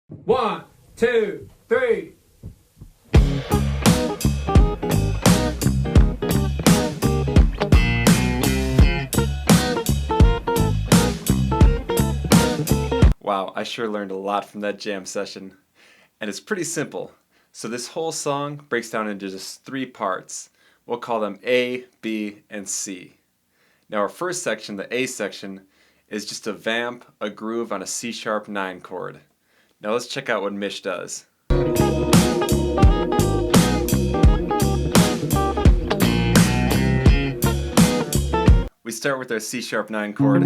1, 2, 3. Wow, I sure learned a lot from that jam session. And it's pretty simple. So this whole song breaks down into just 3 parts. We'll call them A, B, and C. Now our first section, the A section, is just a vamp, a groove on a C-sharp 9 chord. Now let's check out what Misch does. We start with our C-sharp 9 chord,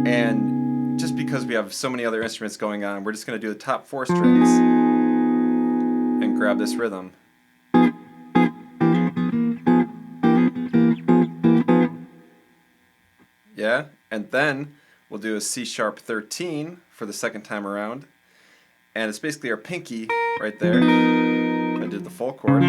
and just because we have so many other instruments going on, we're just going to do the top 4 strings and grab this rhythm. Yeah, and then we'll do a C-sharp 13 for the second time around, and it's basically our pinky right there. I did the full chord.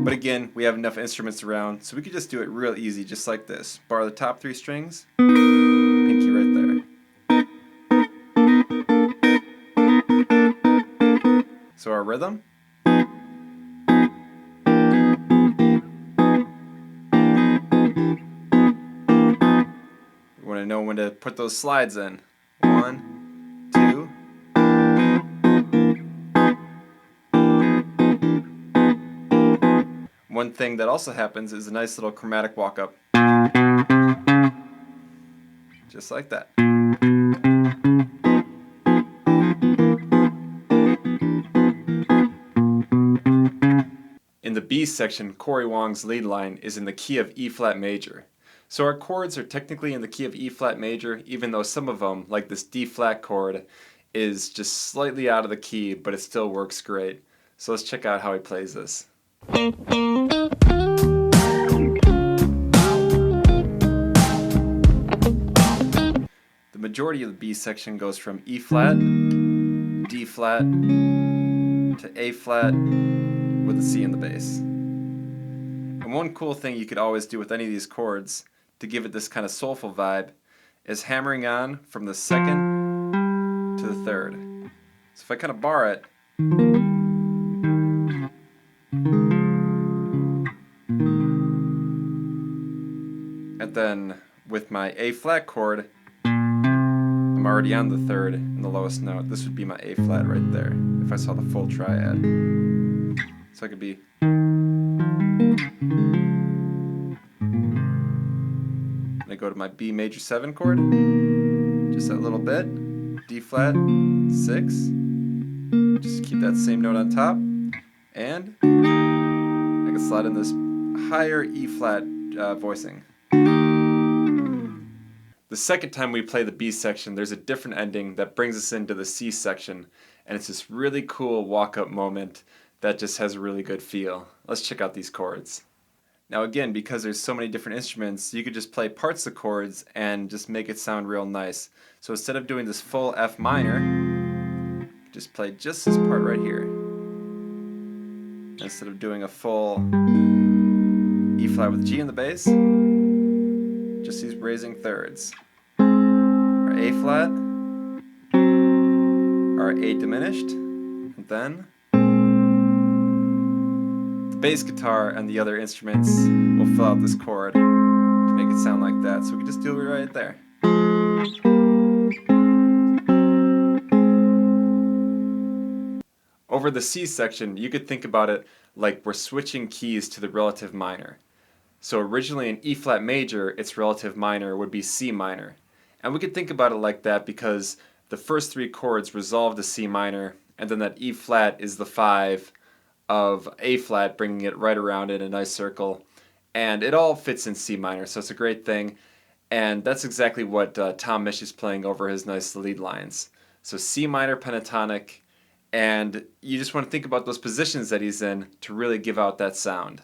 But again, we have enough instruments around, so we could just do it real easy, just like this. Bar the top 3 strings, pinky right there. So our rhythm. We want to know when to put those slides in. 1, 2. One thing that also happens is a nice little chromatic walk up. Just like that. In the B section, Corey Wong's lead line is in the key of E flat major. So our chords are technically in the key of E flat major, even though some of them, like this D flat chord, is just slightly out of the key, but it still works great. So let's check out how he plays this. The majority of the B section goes from E flat, D flat, to A flat with a C in the bass. And one cool thing you could always do with any of these chords to give it this kind of soulful vibe is hammering on from the second to the third. So if I kind of bar it, and then with my A flat chord, I'm already on the third and the lowest note. This would be my A flat right there if I saw the full triad. So I could be. And I go to my B major 7 chord, just that little bit, D flat 6, just keep that same note on top, and I can slide in this higher E flat voicing. The second time we play the B section, there's a different ending that brings us into the C section, and it's this really cool walk-up moment that just has a really good feel. Let's check out these chords. Now again, because there's so many different instruments, you could just play parts of chords and just make it sound real nice. So instead of doing this full F minor, just play just this part right here. Instead of doing a full E flat with G in the bass, just these raising thirds. Our A flat, our A diminished, and then the bass guitar and the other instruments will fill out this chord to make it sound like that. So we can just do it right there. Over the C section, you could think about it like we're switching keys to the relative minor. So originally in E flat major, its relative minor would be C minor. And we could think about it like that because the first 3 chords resolve to C minor, and then that E flat is the 5 of A flat, bringing it right around in a nice circle. And it all fits in C minor, so it's a great thing. And that's exactly what Tom Misch is playing over his nice lead lines. So C minor pentatonic, and you just want to think about those positions that he's in to really give out that sound.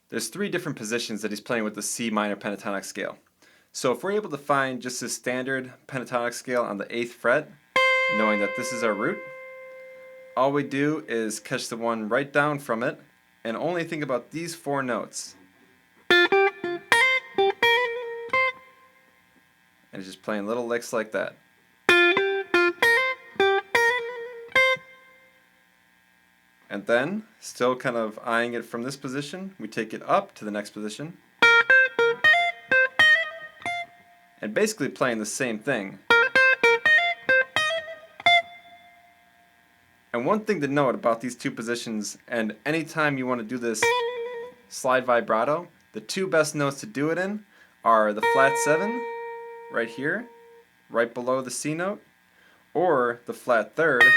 There's 3 different positions that he's playing with the C minor pentatonic scale. So if we're able to find just this standard pentatonic scale on the 8th fret, knowing that this is our root, all we do is catch the one right down from it and only think about these 4 notes. And just playing little licks like that. And then, still kind of eyeing it from this position, we take it up to the next position. And basically playing the same thing. And one thing to note about these 2 positions, and anytime you want to do this slide vibrato, the 2 best notes to do it in are the flat 7, right here, right below the C note, or the flat 3rd,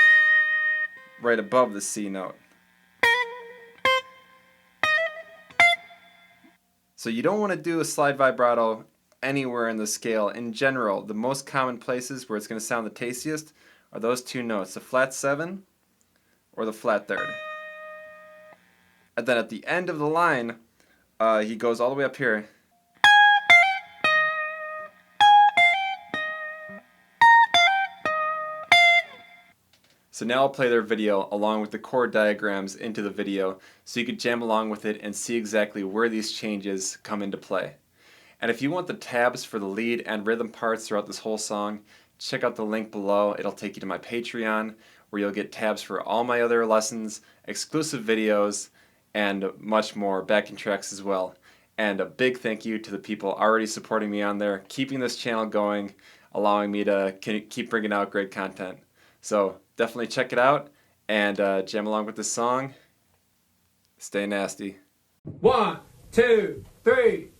right above the C note. So you don't want to do a slide vibrato anywhere in the scale. In general, the most common places where it's going to sound the tastiest are those 2 notes, the flat 7 or the flat 3rd. And then at the end of the line, he goes all the way up here. So now I'll play their video along with the chord diagrams into the video so you can jam along with it and see exactly where these changes come into play. And if you want the tabs for the lead and rhythm parts throughout this whole song, check out the link below. It'll take you to my Patreon where you'll get tabs for all my other lessons, exclusive videos, and much more, backing tracks as well. And a big thank you to the people already supporting me on there, keeping this channel going, allowing me to keep bringing out great content. So definitely check it out and jam along with this song. Stay nasty. 1, 2, 3.